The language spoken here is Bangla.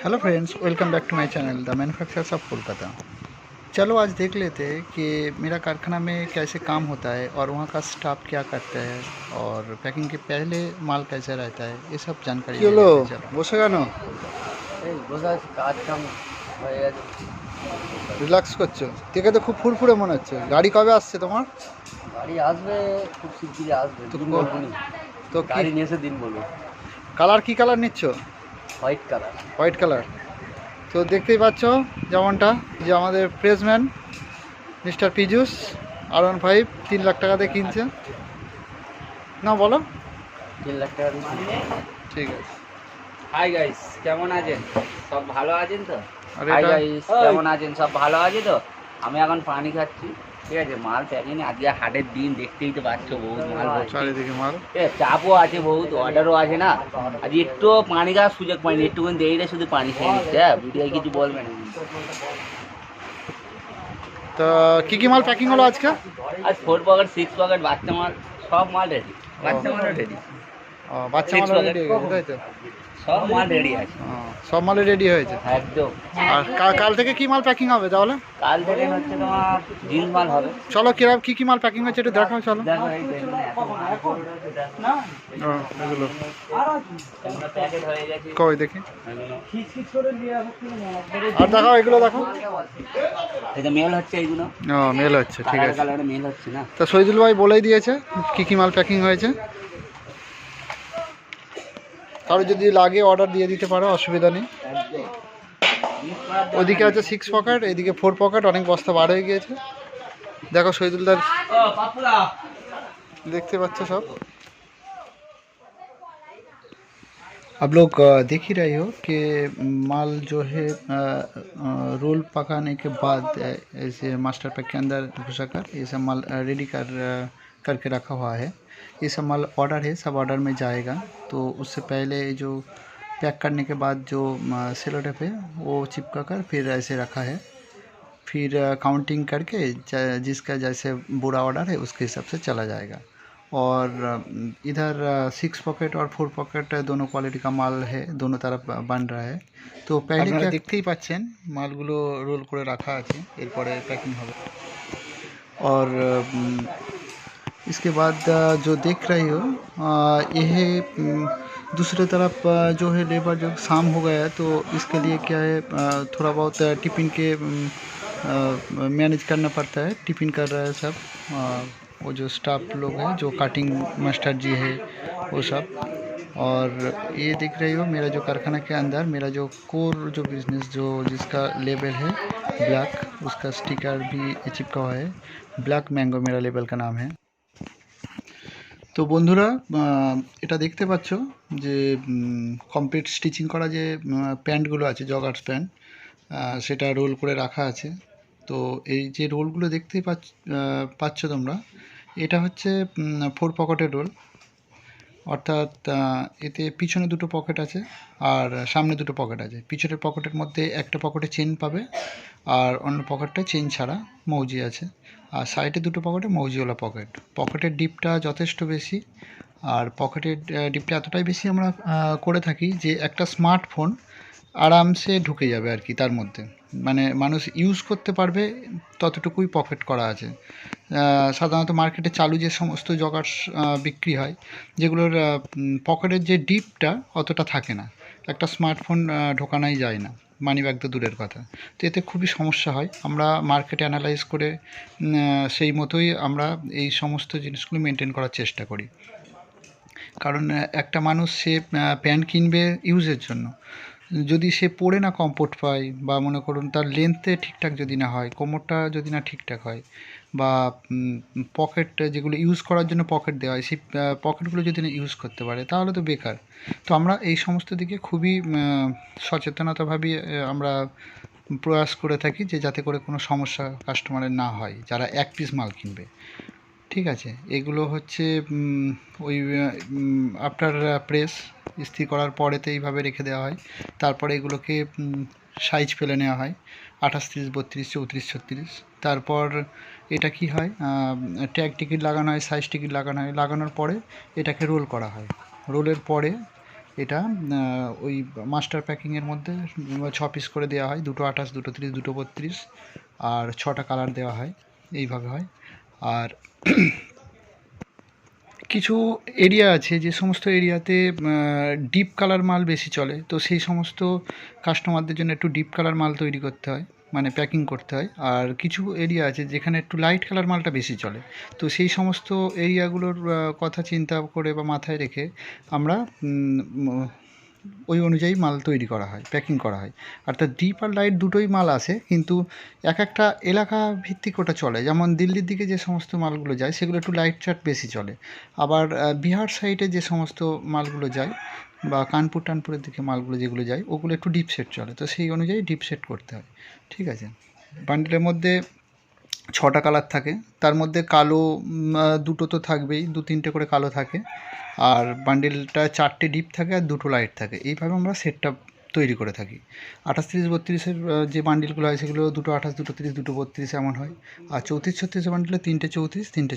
Hello friends, welcome back to my channel the manufacturers of Kolkata. चलो आज देख लेते हैं कि मेरा कारखाना में कैसे काम होता है और वहाँ का स्टाफ क्या करता है और पैकिंग के पहले माल कैसे रहता है, ये सब जानकारी ले लेते हैं। चलो বসে কেন? এই বসে আছি, কাজ কাম হয়ে গেছে। রিল্যাক্স করছো? দেখে তো খুব ফুরফুরে মনে হচ্ছে। গাড়ি কবে আসছে তোমার? গাড়ি আসবে, খুব শিগগিরই আসবে। তো দিন কো- বলবো নি, তো গাড়ি কি নিয়ে এসে দিন বলবো। কালার, কি কালার নিচ্ছ? White colour. White colour. তো দেখতেই পাচ্ছ যেমনটা, যে আমাদের Pressman mister Piyush R15 3 lakh টাকাতে কিনছে না, বলো। 3 লাখ টাকা দিচ্ছি। ঠিক আছে। হাই গাইস, কেমন আছেন? সব ভালো আছেন তো? আর হাই এটা গাইস, কেমন আছেন? সব ভালো আছে তো? আমি এখন পানি খাচ্ছি, ঠিক আছে। মাল প্যাকিং, আজকে হাটের দিন, দেখতেই তো পাচ্ছ, বহুত মাল ভর্তি। চারিদিকে মাল। চাপও আছে বহুত, অর্ডারও আছে না। আজ একটু পানি খাওয়ার সুযোগ পাইনি, একটুখানি দেরিতে শুধু পানি খেয়ে নিচ্ছে। হ্যাঁ, ভিডিও কিছু বলবেন? তা কি কি মাল প্যাকিং হলো আজকে? আজ 4 পকেট 6 পকেট বাচ্চা মাল, সব মাল রেডি। বাচ্চা মালও রেডি, বাচ্চা মাল রেডি হয়ে গেছে, তাই তো? সব মাল রেডি আছে সব মালে রেডি হয়েছে। একদম। আর কাল থেকে কি মাল প্যাকিং হবে তাহলে? কাল থেকে হচ্ছে তোমার জিন্স মাল হবে। চলো কিরকম কি কি মাল প্যাকিং হচ্ছে একটু দেখাও, চলো। দেখো এই দেখুন, এত মাল এগুলো এগুলো প্যাকেট হয়ে গেছে। কই দেখি, এগুলো আর দেখাও, এগুলো দেখো। এই যে মেল হচ্ছে, এইগুলো মেল হচ্ছে, ঠিক আছে। কালারে মেল হচ্ছে না। তা শহীদুল ভাই বলেই দিয়েছে কি কি মাল প্যাকিং হয়েছে। কারো যদি লাগে অর্ডার দিয়ে দিতে পারো, অসুবিধা নেই। ওদিকে আছে 6 পকেট, এদিকে 4 পকেট, অনেক বস্তা বার হয়ে গিয়েছে। দেখো শহীদুলদার, देखते पाচ্ছ सब। आप लोग देख ही रहे हो कि माल जो है रोल पकाने के बाद ऐसे मास्टर पैक के अंदर घुसाकर ये सब माल रेडी करके रखा हुआ है। ये सब माल ऑर्डर है, सब ऑर्डर में जाएगा। तो उससे पहले जो पैक करने के बाद जो सेलो टेप है वो चिपका कर फिर ऐसे रखा है। फिर काउंटिंग करके जिसका जैसे बुरा ऑर्डर है उसके हिसाब से चला जाएगा। और इधर 6 पॉकेट और 4 पॉकेट दोनों क्वालिटी का माल है, दोनों तरफ बन रहा है। तो पहले क्या देखते ही पाচ্ছেন মালগুলো রোল করে রাখা আছে, এরপরে पैकिंग হবে। और इसके बाद जो देख रही हो ये है दूसरी तरफ जो है लेबर जो शाम हो गया है, तो इसके लिए क्या है थोड़ा बहुत टिफ़िन के मैनेज करना पड़ता है। टिफ़िन कर रहा है सब वो जो स्टाफ लोग हैं, जो कटिंग मास्टर जी है वो सब। और ये देख रही हो मेरा जो कारखाना के अंदर मेरा जो कोर जो बिज़नेस जो जिसका लेबल है ब्लैक, उसका स्टिकर भी चिपका हुआ है। ब्लैक मैंगो मेरा लेबल का नाम है। তো বন্ধুরা, এটা দেখতে পাচ্ছ যে কমপ্লিট স্টিচিং করা যে প্যান্টগুলো আছে, জগার্স প্যান্ট, সেটা রোল করে রাখা আছে। তো এই যে রোলগুলো দেখতেই পাচ্ছ তোমরা, এটা হচ্ছে 4 পকেটের রোল। অর্থাৎ এতে পিছনে 2টো পকেট আছে আর সামনে 2টো পকেট আছে। পিছনের পকেটের মধ্যে একটা পকেটে চেন পাবে আর অন্য পকেটটায় চেন ছাড়া মৌজি আছে। আর সাইডে 2টো পকেটে মৌজিওয়ালা পকেট। পকেটের ডিপটা যথেষ্ট বেশি। আর পকেটের ডিপটা এতটাই বেশি আমরা করে থাকি যে একটা স্মার্টফোন আরামসে ঢুকে যাবে আর কি তার মধ্যে, মানে মানুষ ইউজ করতে পারবে ততটুকুই পকেট করা আছে। সাধারণত মার্কেটে চালু যে সমস্ত জগার্স বিক্রি হয়, যেগুলোর পকেটের যে ডিপটা অতটা থাকে না, একটা স্মার্টফোন ঢোকানোই যায় না, মানি ব্যাগ তো দূরের কথা। তো এতে খুবই সমস্যা হয়। আমরা মার্কেটে অ্যানালাইজ করে সেই মতোই আমরা এই সমস্ত জিনিসগুলো মেনটেন করার চেষ্টা করি। কারণ একটা মানুষ সে প্যান্ট কিনবে ইউজের জন্য, যদি সে পরে না কমফোর্ট পায়, বা মনে করুন তার লেন্থে ঠিকঠাক যদি না হয়, কোমরটা যদি না ঠিকঠাক হয়, বা পকেট যেগুলো ইউজ করার জন্য পকেট দেওয়া হয় সেই পকেটগুলো যদি না ইউজ করতে পারে, তাহলে তো বেকার। তো আমরা এই সমস্ত দিকে খুবই সচেতনতাভাবে আমরা প্রয়াস করে থাকি যে যাতে করে কোনো সমস্যা কাস্টমারের না হয় যারা এক পিস মাল কিনবে। ঠিক আছে, এগুলো হচ্ছে ওই আফটার প্রেস ইস্ত্রি করার পরেতে এইভাবে রেখে দেওয়া হয়। তারপরে এগুলোকে সাইজ ফেলে নেওয়া হয় 28, 30, 32, 34, 36। তারপর এটা কি হয়, ট্যাগ টিকিট লাগানো হয়, সাইজ টিকিট লাগানো হয়। লাগানোর পরে এটাকে রোল করা হয়। রোলের পরে এটা ওই মাস্টার প্যাকিংয়ের মধ্যে 6 পিস করে দেওয়া হয়, 2টো 28, 2টো 30, 2টো 32 আর 6টা কালার দেওয়া হয়, এইভাবে হয়। আর কিছু এরিয়া আছে যে সমস্ত এরিয়াতে ডিপ কালার মাল বেশি চলে, তো সেই সমস্ত কাস্টমারদের জন্য একটু ডিপ কালার মাল তৈরি করতে হয়, মানে প্যাকিং করতে হয়। আর কিছু এরিয়া আছে যেখানে একটু লাইট কালার মালটা বেশি চলে, তো সেই সমস্ত এরিয়াগুলোর কথা চিন্তা করে বা মাথায় রেখে আমরা ওই অনুযায়ী মাল তৈরি করা হয়, প্যাকিং করা হয়। অর্থাৎ ডিপ আর লাইট দুটোই মাল আসে, কিন্তু এক একটা এলাকা ভিত্তিক ওটা চলে। যেমন দিল্লির দিকে যে সমস্ত মালগুলো যায় সেগুলো একটু লাইট চার্ট বেশি চলে। আবার বিহার সাইডে যে সমস্ত মালগুলো যায় বা কানপুর টানপুরের দিকে মালগুলো যেগুলো যায় ওগুলো একটু ডিপ সেট চলে, তো সেই অনুযায়ী ডিপ সেট করতে হয়। ঠিক আছে, বান্ডেলের মধ্যে 6টা কালার থাকে, তার মধ্যে কালো 2টো তো থাকবেই, 2-3টে করে কালো থাকে, আর বান্ডেলটা 4টে ডিপ থাকে আর 2টো লাইট থাকে। এইভাবে আমরা সেটটা তৈরি করে থাকি। 28, 30, 32-এর যে বান্ডিলগুলো হয় সেগুলো 2টো 28, 2টো 30, 2টো 32 এমন হয়। আর 34, 36 বান্ডিলে 3টে 34, 3টে